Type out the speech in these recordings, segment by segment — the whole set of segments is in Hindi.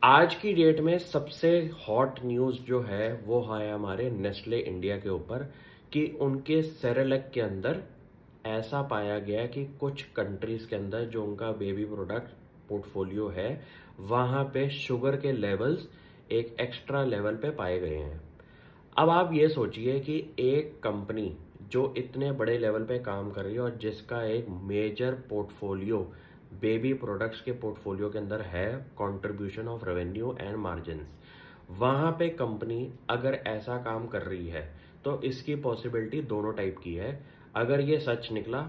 आज की डेट में सबसे हॉट न्यूज़ जो है वो है हमारे नेस्ले इंडिया के ऊपर कि उनके सेरेलैक के अंदर ऐसा पाया गया कि कुछ कंट्रीज़ के अंदर जो उनका बेबी प्रोडक्ट पोर्टफोलियो है वहाँ पे शुगर के लेवल्स एक एक्स्ट्रा लेवल पे पाए गए हैं। अब आप ये सोचिए कि एक कंपनी जो इतने बड़े लेवल पे काम कर रही है और जिसका एक मेजर पोर्टफोलियो बेबी प्रोडक्ट्स के पोर्टफोलियो के अंदर है, contribution of revenue and margins, वहाँ पे कंपनी अगर ऐसा काम कर रही है तो इसकी पॉसिबिलिटी दोनों टाइप की है। अगर ये सच निकला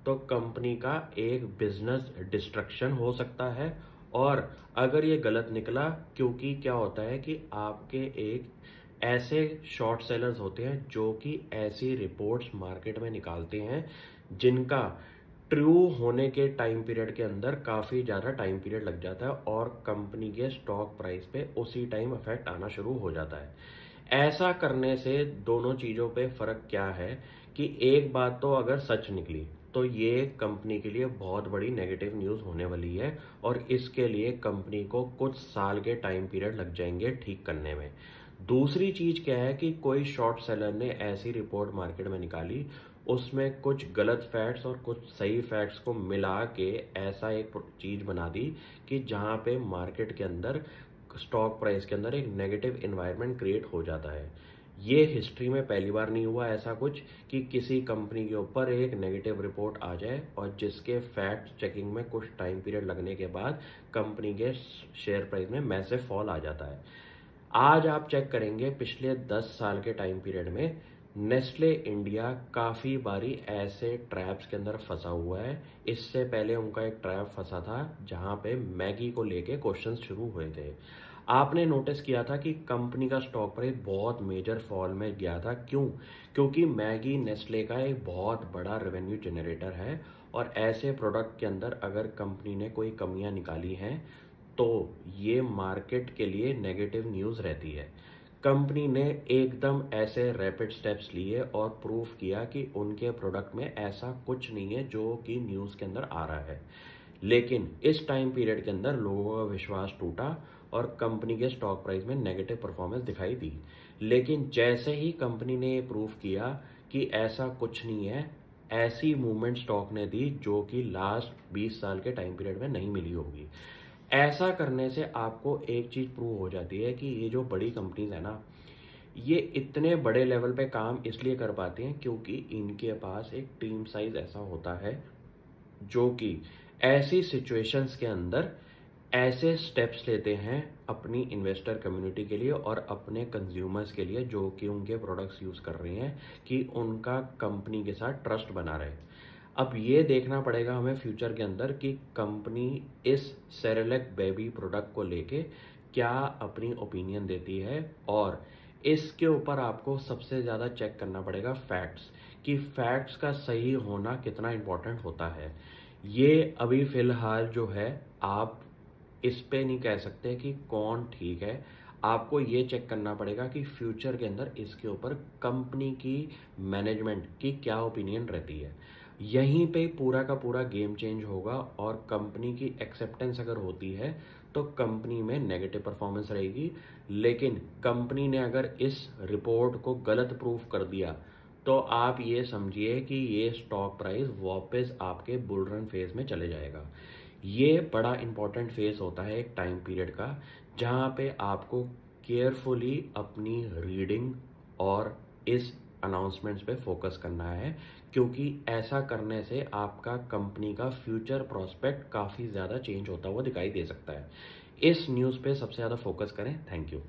तो कंपनी का एक बिजनेस डिस्ट्रक्शन हो सकता है, और अगर ये गलत निकला, क्योंकि क्या होता है कि आपके एक ऐसे शॉर्ट सेलर्स होते हैं जो कि ऐसी रिपोर्ट्स मार्केट में निकालते हैं जिनका ट्रू होने के टाइम पीरियड के अंदर काफ़ी ज़्यादा टाइम पीरियड लग जाता है और कंपनी के स्टॉक प्राइस पे उसी टाइम इफेक्ट आना शुरू हो जाता है। ऐसा करने से दोनों चीज़ों पे फ़र्क क्या है कि एक बात तो अगर सच निकली तो ये कंपनी के लिए बहुत बड़ी नेगेटिव न्यूज़ होने वाली है और इसके लिए कंपनी को कुछ साल के टाइम पीरियड लग जाएंगे ठीक करने में। दूसरी चीज़ क्या है कि कोई शॉर्ट सेलर ने ऐसी रिपोर्ट मार्केट में निकाली, उसमें कुछ गलत फैक्ट्स और कुछ सही फैक्ट्स को मिला के ऐसा एक चीज़ बना दी कि जहाँ पे मार्केट के अंदर स्टॉक प्राइस के अंदर एक नेगेटिव एनवायरनमेंट क्रिएट हो जाता है। ये हिस्ट्री में पहली बार नहीं हुआ ऐसा कुछ कि किसी कंपनी के ऊपर एक नेगेटिव रिपोर्ट आ जाए और जिसके फैक्ट चेकिंग में कुछ टाइम पीरियड लगने के बाद कंपनी के शेयर प्राइस में मैसिव फॉल आ जाता है। आज आप चेक करेंगे पिछले 10 साल के टाइम पीरियड में नेस्ले इंडिया काफ़ी बारी ऐसे ट्रैप्स के अंदर फंसा हुआ है। इससे पहले उनका एक ट्रैप फंसा था जहां पे मैगी को लेके क्वेश्चंस शुरू हुए थे। आपने नोटिस किया था कि कंपनी का स्टॉक प्राइस बहुत मेजर फॉल में गया था। क्यों? क्योंकि मैगी नेस्ले का एक बहुत बड़ा रेवेन्यू जनरेटर है और ऐसे प्रोडक्ट के अंदर अगर कंपनी ने कोई कमियां निकाली हैं तो ये मार्केट के लिए नेगेटिव न्यूज़ रहती है। कंपनी ने एकदम ऐसे रैपिड स्टेप्स लिए और प्रूफ किया कि उनके प्रोडक्ट में ऐसा कुछ नहीं है जो कि न्यूज़ के अंदर आ रहा है, लेकिन इस टाइम पीरियड के अंदर लोगों का विश्वास टूटा और कंपनी के स्टॉक प्राइस में नेगेटिव परफॉर्मेंस दिखाई दी। लेकिन जैसे ही कंपनी ने ये प्रूफ किया कि ऐसा कुछ नहीं है, ऐसी मूवमेंट स्टॉक ने दी जो कि लास्ट 20 साल के टाइम पीरियड में नहीं मिली होगी। ऐसा करने से आपको एक चीज़ प्रूव हो जाती है कि ये जो बड़ी कंपनीज है ना, ये इतने बड़े लेवल पे काम इसलिए कर पाती हैं क्योंकि इनके पास एक टीम साइज ऐसा होता है जो कि ऐसी सिचुएशंस के अंदर ऐसे स्टेप्स लेते हैं अपनी इन्वेस्टर कम्युनिटी के लिए और अपने कंज्यूमर्स के लिए जो कि उनके प्रोडक्ट्स यूज़ कर रहे हैं कि उनका कंपनी के साथ ट्रस्ट बना रहे। अब ये देखना पड़ेगा हमें फ्यूचर के अंदर कि कंपनी इस सेरेलैक बेबी प्रोडक्ट को लेके क्या अपनी ओपिनियन देती है, और इसके ऊपर आपको सबसे ज़्यादा चेक करना पड़ेगा फैक्ट्स, कि फैक्ट्स का सही होना कितना इम्पोर्टेंट होता है। ये अभी फ़िलहाल जो है आप इस पे नहीं कह सकते कि कौन ठीक है। आपको ये चेक करना पड़ेगा कि फ्यूचर के अंदर इसके ऊपर कंपनी की मैनेजमेंट की क्या ओपिनियन रहती है। यहीं पे पूरा का पूरा गेम चेंज होगा और कंपनी की एक्सेप्टेंस अगर होती है तो कंपनी में नेगेटिव परफॉर्मेंस रहेगी, लेकिन कंपनी ने अगर इस रिपोर्ट को गलत प्रूफ कर दिया तो आप ये समझिए कि ये स्टॉक प्राइस वापस आपके बुल रन फेज में चले जाएगा। ये बड़ा इंपॉर्टेंट फेज होता है एक टाइम पीरियड का, जहाँ पे आपको केयरफुली अपनी रीडिंग और इस अनाउंसमेंट्स पे फोकस करना है, क्योंकि ऐसा करने से आपका कंपनी का फ्यूचर प्रोस्पेक्ट काफ़ी ज़्यादा चेंज होता हुआ दिखाई दे सकता है। इस न्यूज़ पे सबसे ज़्यादा फोकस करें। Thank you.